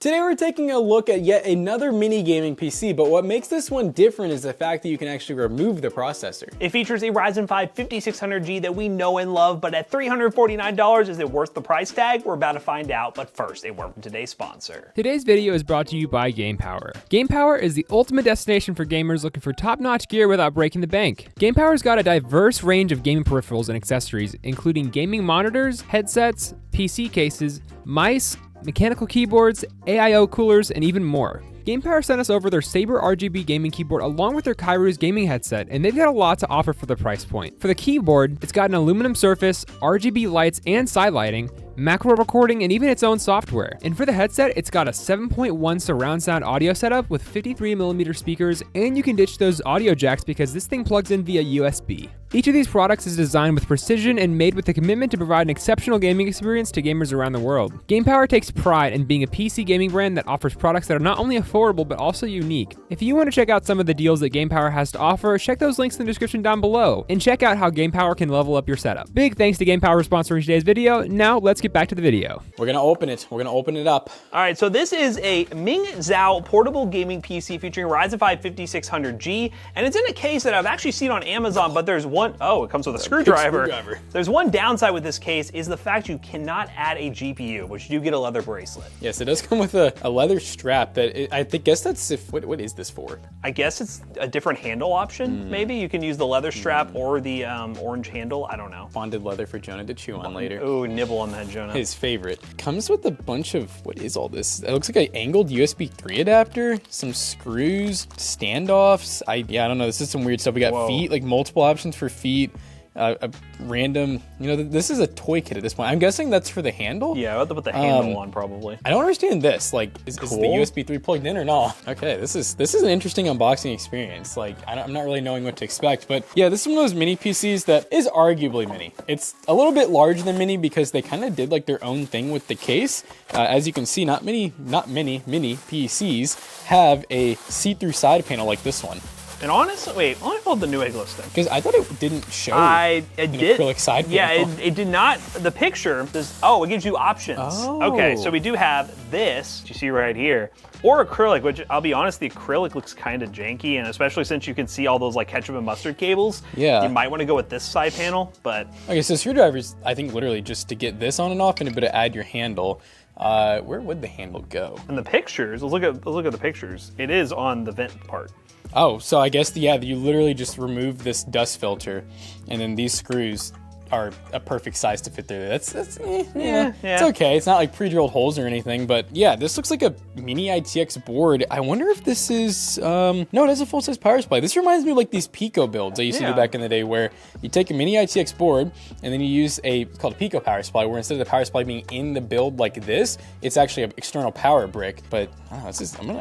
Today we're taking a look at yet another mini gaming PC, but what makes this one different is the fact that you can actually remove the processor. It features a Ryzen 5 5600G that we know and love, but at $349, is it worth the price tag? We're about to find out, but first, a word from today's sponsor. Today's video is brought to you by GamePower. GamePower is the ultimate destination for gamers looking for top-notch gear without breaking the bank. GamePower's got a diverse range of gaming peripherals and accessories, including gaming monitors, headsets, PC cases, mice, mechanical keyboards, AIO coolers, and even more. GamePower sent us over their Saber RGB gaming keyboard along with their Kairou's gaming headset, and they've got a lot to offer for the price point. For the keyboard, it's got an aluminum surface, RGB lights and side lighting, macro recording, and even its own software. And for the headset, it's got a 7.1 surround sound audio setup with 53mm speakers, and you can ditch those audio jacks because this thing plugs in via USB. Each of these products is designed with precision and made with a commitment to provide an exceptional gaming experience to gamers around the world. GamePower takes pride in being a PC gaming brand that offers products that are not only affordable but also unique. If you want to check out some of the deals that GamePower has to offer, check those links in the description down below, and check out how GamePower can level up your setup. Big thanks to GamePower for sponsoring today's video. Now let's get back to the video. We're gonna open it. We're gonna open it up. All right, so this is a Ming Zhao portable gaming PC featuring Ryzen 5 5600G, and it's in a case that I've actually seen on Amazon, but there's one, oh, it comes with a screwdriver. There's one downside with this case is the fact you cannot add a GPU, which you do get a leather bracelet. Yes, it does come with a leather strap that I guess that's what is this for? I guess it's a different handle option. Maybe you can use the leather strap or the orange handle. I don't know. Bonded leather for Jonah to chew on later. Ooh, nibble on that, Jonah. His favorite. Comes with a bunch of, what is all this? It looks like an angled USB 3 adapter, some screws, standoffs. I don't know. This is some weird stuff. We got feet, like multiple options for feet. A random, this is a toy kit at this point. I'm guessing that's for the handle? Yeah, I have to put the handle on probably. I don't understand this. Like, is the USB 3 plugged in or not? Okay, this is an interesting unboxing experience. Like, I'm not really knowing what to expect, but yeah, this is one of those mini PCs that is arguably mini. It's a little bit larger than mini because they kind of did like their own thing with the case. As you can see, not many mini PCs have a see-through side panel like this one. And honestly, wait, I hold the Newegg listing. Because I thought it didn't show it did. Acrylic side panel. Yeah, it did not. The picture, it gives you options. Oh. Okay, so we do have this, you see right here, or acrylic, which I'll be honest, the acrylic looks kind of janky, and especially since you can see all those like ketchup and mustard cables, you might want to go with this side panel, but. Okay, so screwdrivers, I think literally just to get this on and off and a bit to add your handle. Where would the handle go? In the pictures, let's look at the pictures. It is on the vent part. Oh, so I guess, you literally just remove this dust filter, and then these screws are a perfect size to fit through there. It's okay. It's not like pre-drilled holes or anything, but yeah, this looks like a Mini ITX board. I wonder if this is, no, it has a full-size power supply. This reminds me of like these Pico builds I used to do back in the day where you take a Mini ITX board and then you use it's called a Pico power supply, where instead of the power supply being in the build like this, it's actually an external power brick. But I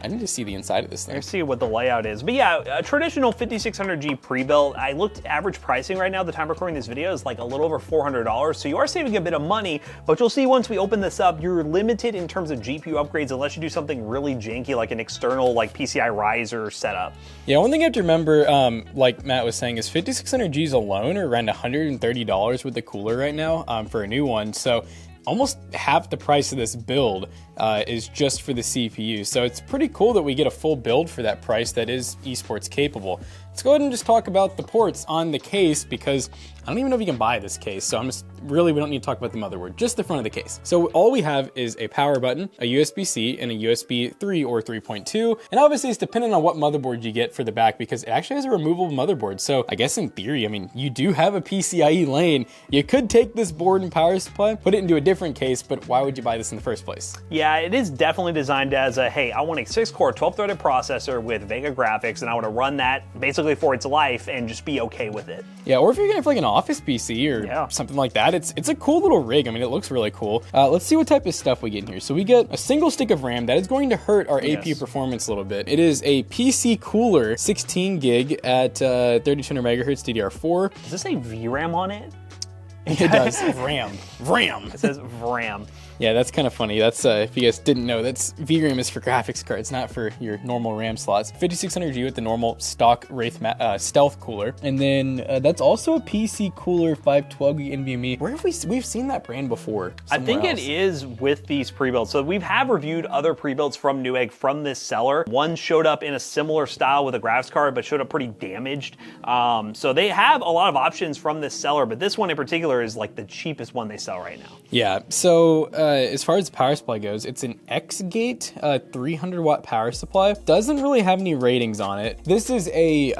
need to see the inside of this thing. Let's see what the layout is. But yeah, a traditional 5600G pre-built, I looked average pricing right now, the time recording this video is like a little over $400, so you are saving a bit of money, but you'll see once we open this up, you're limited in terms of GPU upgrades unless you do something really janky like an external like PCI riser setup. Yeah, one thing you have to remember, like Matt was saying, is 5600Gs alone are around $130 with the cooler right now for a new one, so almost half the price of this build is just for the CPU. So it's pretty cool that we get a full build for that price that is eSports capable. Let's go ahead and just talk about the ports on the case, because I don't even know if you can buy this case. So we don't need to talk about the motherboard, just the front of the case. So all we have is a power button, a USB-C, and a USB 3 or 3.2. And obviously it's dependent on what motherboard you get for the back, because it actually has a removable motherboard. So I guess in theory, you do have a PCIe lane. You could take this board and power supply, put it into a different case, but why would you buy this in the first place? Yeah, it is definitely designed as a, hey, I want a 6-core 12-threaded processor with Vega graphics, and I want to run that basically for its life and just be okay with it. Yeah, or if you're going for like an office PC or something like that, it's a cool little rig. It looks really cool. Let's see what type of stuff we get in here. So we get a single stick of RAM that is going to hurt our APU performance a little bit. It is a PC cooler, 16 gig at 3200 megahertz DDR4. Does this say VRAM on it? It does. RAM. It says VRAM. Yeah, that's kind of funny. That's if you guys didn't know, that's VRAM is for graphics cards, not for your normal RAM slots. 5600G with the normal stock Wraith stealth cooler, and then that's also a PC cooler, 512GB NVMe. Where have we've seen that brand before? I think it is with these pre-builds. So we have reviewed other pre-builds from Newegg from this seller. One showed up in a similar style with a graphics card, but showed up pretty damaged. So they have a lot of options from this seller, but this one in particular is like the cheapest one they sell right now. Yeah. So as far as the power supply goes, it's an X-Gate 300 watt power supply. Doesn't really have any ratings on it. This is a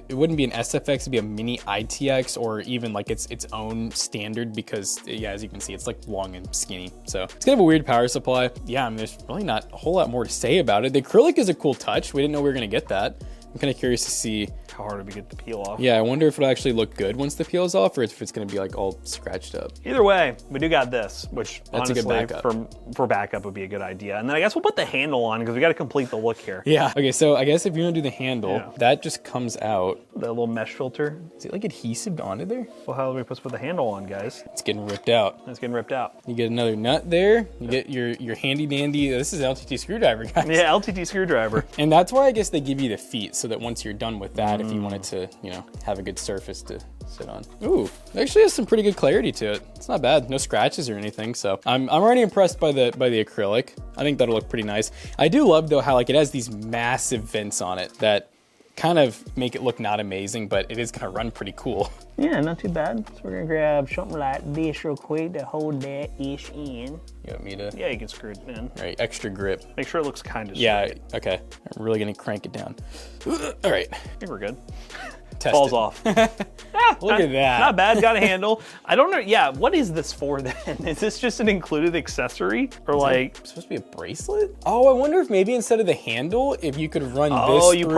it wouldn't be an SFX, it'd be a Mini ITX, or even like its own standard, because yeah, as you can see, it's like long and skinny. So it's kind of a weird power supply. Yeah, I mean, there's really not a whole lot more to say about it. The acrylic is a cool touch. We didn't know we were gonna get that. I'm kind of curious to see how hard we get the peel off. Yeah, I wonder if it'll actually look good once the peel's off, or if it's gonna be like all scratched up. Either way, we do got this, which that's honestly, a good backup. For backup would be a good idea. And then I guess we'll put the handle on, because we got to complete the look here. Yeah. Okay, so I guess if you want to do the handle, that just comes out. The little mesh filter. Is it like adhesive onto there? Well, how are we supposed to put the handle on, guys? It's getting ripped out. It's getting ripped out. You get another nut there. You get your handy dandy. This is an LTT screwdriver, guys. Yeah, LTT screwdriver. And that's why I guess they give you the feet, so that once you're done with that, if you wanted to, you know, have a good surface to sit on. Ooh, it actually has some pretty good clarity to it. It's not bad. No scratches or anything. So I'm already impressed by the acrylic. I think that'll look pretty nice. I do love though how like it has these massive vents on it that kind of make it look not amazing, but it is gonna run pretty cool. Yeah, not too bad. So we're gonna grab something like this real quick to hold that ish in. You want me to? Yeah, you can screw it in. Right, extra grip. Make sure it looks kind of straight. Yeah, okay. I'm really gonna crank it down. All right. I think we're good. Test Falls it. off. Look at that. Not bad, got a handle. I don't know, yeah, what is this for then? Is this just an included accessory? Or like... It's supposed to be a bracelet? Oh, I wonder if maybe instead of the handle, if you could run this Oh, you through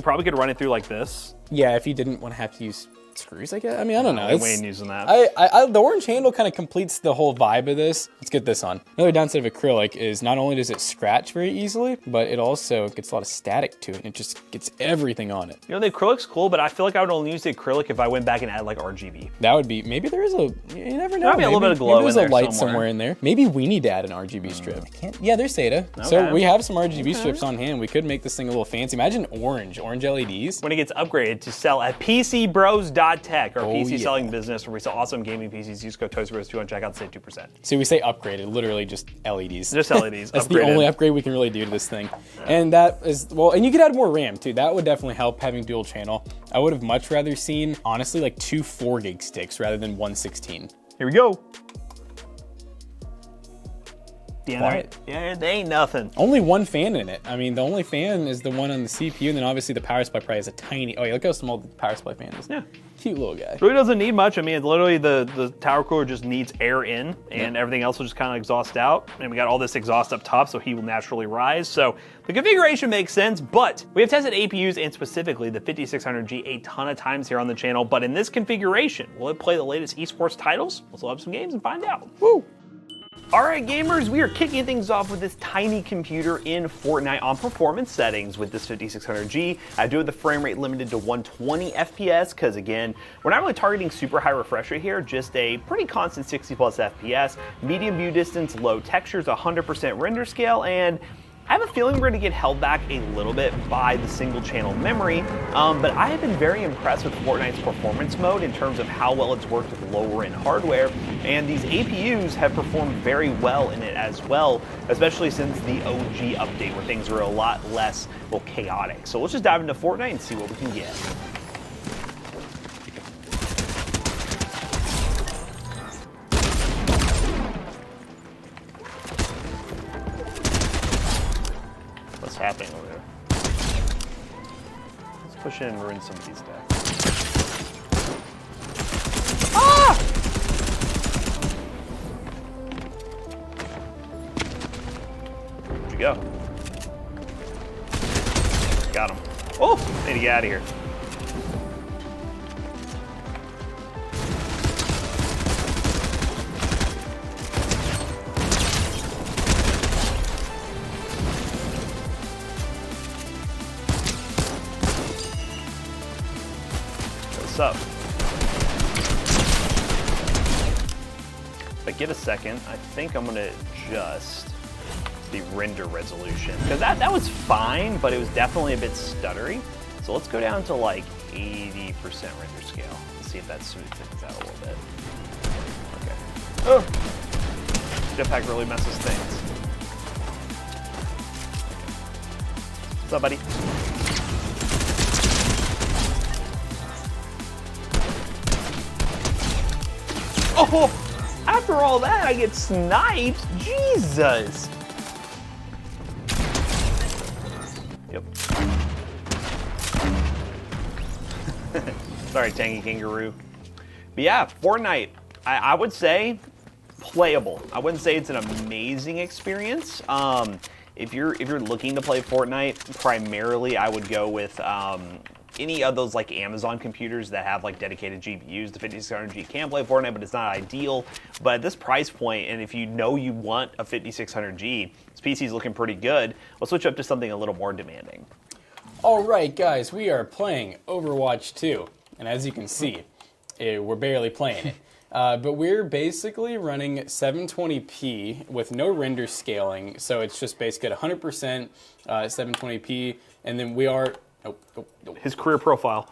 probably could run it through like this. Yeah, if you didn't want to have to use screws, I guess. I mean, I don't know. We ain't using that. The orange handle kind of completes the whole vibe of this. Let's get this on. Another downside of acrylic is not only does it scratch very easily, but it also gets a lot of static to it, and it just gets everything on it. You know, the acrylic's cool, but I feel like I would only use the acrylic if I went back and added like RGB. That would be, maybe there is a, you never know. Maybe a little bit of glow in there there's a light somewhere in there. Maybe we need to add an RGB strip. Yeah, there's SATA. Okay. So we have some RGB strips on hand. We could make this thing a little fancy. Imagine orange LEDs. When it gets upgraded to sell at PCBros.tech, or PC selling business, where we sell awesome gaming PCs. Use code ToysRBros2 on checkout, save 2%. So we say upgraded, literally just LEDs. Just LEDs. That's the only upgrade we can really do to this thing. And that is, well, and you could add more RAM too. That would definitely help, having dual channel. I would have much rather seen, honestly, like 2 4-gig sticks rather than 1 16. Here we go. Quiet. Yeah, there ain't nothing. Only one fan in it. I mean, the only fan is the one on the CPU, and then obviously the power supply probably has a tiny, oh yeah, look how small the power supply fan is. Yeah. Cute little guy. Really doesn't need much. I mean, literally the tower cooler just needs air in, and everything else will just kind of exhaust out. And we got all this exhaust up top, so heat will naturally rise. So the configuration makes sense, but we have tested APUs, and specifically the 5600G, a ton of times here on the channel. But in this configuration, will it play the latest esports titles? Let's load up some games and find out. Woo! All right, gamers, we are kicking things off with this tiny computer in Fortnite on performance settings with this 5600G. I do have the frame rate limited to 120 FPS, because again, we're not really targeting super high refresh rate here, just a pretty constant 60 plus FPS, medium view distance, low textures, 100% render scale, and I have a feeling we're gonna get held back a little bit by the single channel memory, but I have been very impressed with Fortnite's performance mode in terms of how well it's worked with lower end hardware, and these APUs have performed very well in it as well, especially since the OG update where things were a lot less, well, chaotic. So let's just dive into Fortnite and see what we can get. Happening over there. Let's push in and ruin some of these stacks. Ah! Where'd you go? Got him. Oh, need to get out of here. Up. But give a second. I think I'm gonna adjust the render resolution, because that was fine, but it was definitely a bit stuttery. So let's go down to like 80% render scale. Let's see if that smooths things out a little bit. Okay. Oh, Jetpack really messes things. What's up, buddy? Oh, after all that, I get sniped. Jesus. Yep. Sorry, Tangy Kangaroo. But yeah, Fortnite, I would say playable. I wouldn't say it's an amazing experience. If you're looking to play Fortnite, primarily I would go with any of those like Amazon computers that have like dedicated GPUs. The 5600G can play Fortnite, but it's not ideal. But at this price point, and if you know you want a 5600G, this PC is looking pretty good. We'll switch up to something a little more demanding. All right, guys, we are playing Overwatch 2, and as you can see, we're barely playing it. But we're basically running 720p with no render scaling, so it's just basically at 100% 720p, and then we are... His career profile.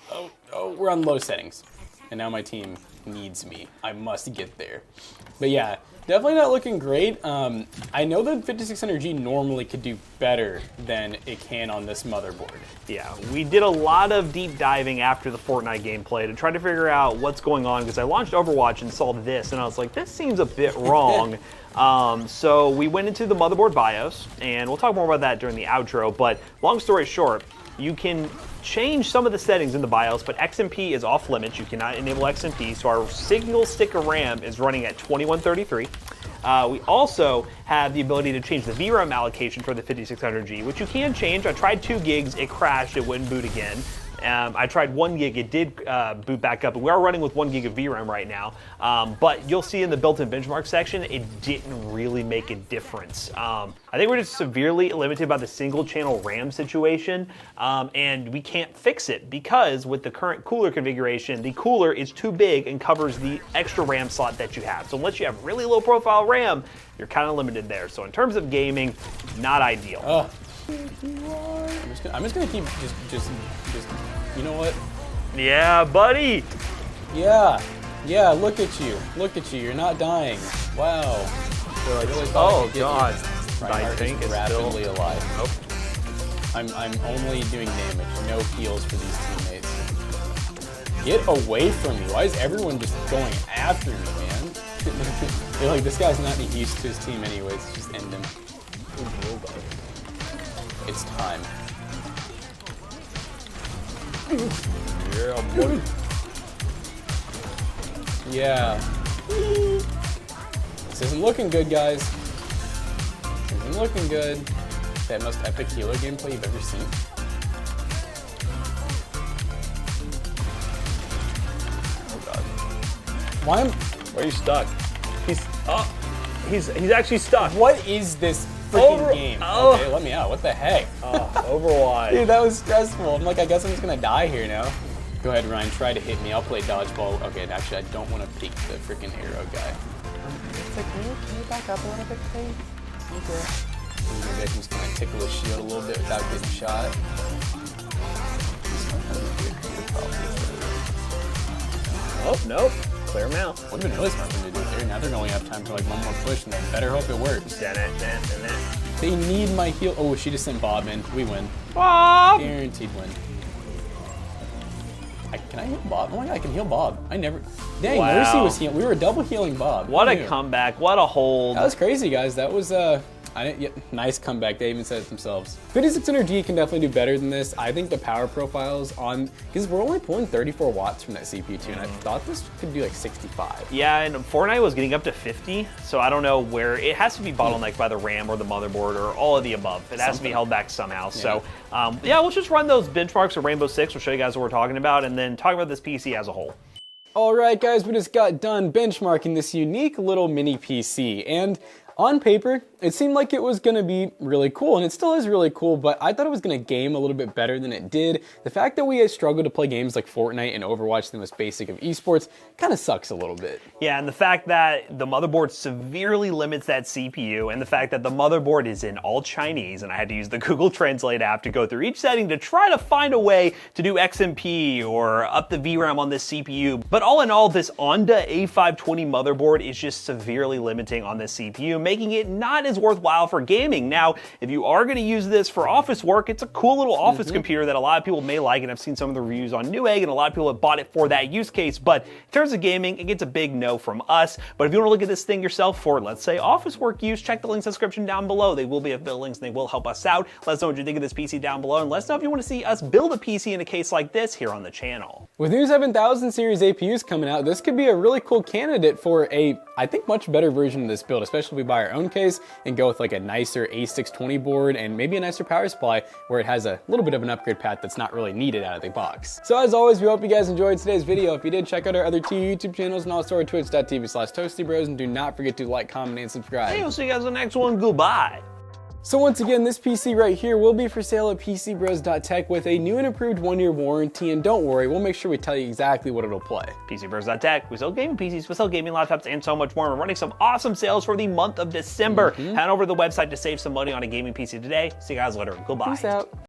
We're on low settings, and now my team needs me. I must get there. But yeah, definitely not looking great. I know that 5600G normally could do better than it can on this motherboard. Yeah, we did a lot of deep diving after the Fortnite gameplay to try to figure out what's going on, because I launched Overwatch and saw this, and I was like, this seems a bit wrong. So we went into the motherboard BIOS, and we'll talk more about that during the outro, but long story short, you can change some of the settings in the BIOS, but XMP is off limits. You cannot enable XMP, so our single stick of RAM is running at 2133. We also have the ability to change the VRAM allocation for the 5600G, which you can change. I tried 2 gigs, it crashed, it wouldn't boot again. I tried 1 gig, it did boot back up, and we are running with 1 gig of VRAM right now. But you'll see in the built-in benchmark section, it didn't really make a difference. I think we're just severely limited by the single-channel RAM situation, and we can't fix it because with the current cooler configuration, the cooler is too big and covers the extra RAM slot that you have. So unless you have really low-profile RAM, you're kind of limited there. So in terms of gaming, not ideal. I'm just gonna keep just you know what? Yeah, buddy. Yeah, look at you, you're not dying. Wow. So I really oh God. I think is rapidly alive. Nope. I'm only doing damage, no heals for these teammates. Get away from me. Why is everyone just going after me, man? They're like, this guy's not any use to his team anyways, just end him. It's time. Yeah, boy. Yeah. This isn't looking good, guys. This isn't looking good. That most epic healer gameplay you've ever seen. Oh God. Why are you stuck? He's actually stuck. What is this freaking game? Okay, let me out. What the heck? Overwatch. Dude, that was stressful. I'm like, I guess I'm just gonna die here now. Go ahead, Ryan. Try to hit me. I'll play dodgeball. Okay, actually, I don't want to peek the freaking arrow guy. It's like, can you back up a little bit, please? Okay. Maybe I can just kind of tickle his shield a little bit without getting shot. Oh, nope. Clear him out. Would have been really smart for them to do it there. Now they're only have time for like one more push, and they better hope it works. They need my heal. Oh, she just sent Bob in. We win. Bob! Guaranteed win. Can I heal Bob? Oh my God, I can heal Bob. I never. Dang, wow. Mercy was healing. We were double healing Bob. What a comeback. What a hold. That was crazy, guys. That was nice comeback. They even said it themselves. 5600G can definitely do better than this. I think the power profiles on, because we're only pulling 34 watts from that CPU too, and I thought this could do like 65. Yeah, and Fortnite was getting up to 50, so I don't know where, it has to be bottlenecked by the RAM or the motherboard or all of the above. It has to be held back somehow. Yeah. So yeah, we'll just run those benchmarks of Rainbow Six. We'll show you guys what we're talking about, and then talk about this PC as a whole. All right, guys, we just got done benchmarking this unique little mini PC, and On paper, it seemed like it was gonna be really cool, and it still is really cool, but I thought it was gonna game a little bit better than it did. The fact that we struggled to play games like Fortnite and Overwatch, the most basic of esports, kind of sucks a little bit. Yeah, and the fact that the motherboard severely limits that CPU, and the fact that the motherboard is in all Chinese, and I had to use the Google Translate app to go through each setting to try to find a way to do XMP or up the VRAM on this CPU. But all in all, this Onda A520 motherboard is just severely limiting on this CPU, making it not as worthwhile for gaming. Now, if you are going to use this for office work, it's a cool little office computer that a lot of people may like, and I've seen some of the reviews on Newegg, and a lot of people have bought it for that use case. But in terms of gaming, it gets a big no from us. But if you want to look at this thing yourself for, let's say, office work use, check the links in the description down below. They will be affiliate links, and they will help us out. Let us know what you think of this PC down below, and let us know if you want to see us build a PC in a case like this here on the channel. With new 7000 series APUs coming out, this could be a really cool candidate for a, I think, much better version of this build, especially if we buy our own case and go with like a nicer A620 board and maybe a nicer power supply where it has a little bit of an upgrade path that's not really needed out of the box. So as always, we hope you guys enjoyed today's video. If you did, check out our other 2 YouTube channels and also our twitch.tv/toastybros, and do not forget to like, comment, and subscribe. Hey, we'll see you guys in the next one. Goodbye. So once again, this PC right here will be for sale at PCBros.tech with a new and improved 1-year warranty, and don't worry, we'll make sure we tell you exactly what it'll play. PCBros.tech, we sell gaming PCs, we sell gaming laptops, and so much more. We're running some awesome sales for the month of December. Head over to the website to save some money on a gaming PC today. See you guys later. Goodbye. Peace out.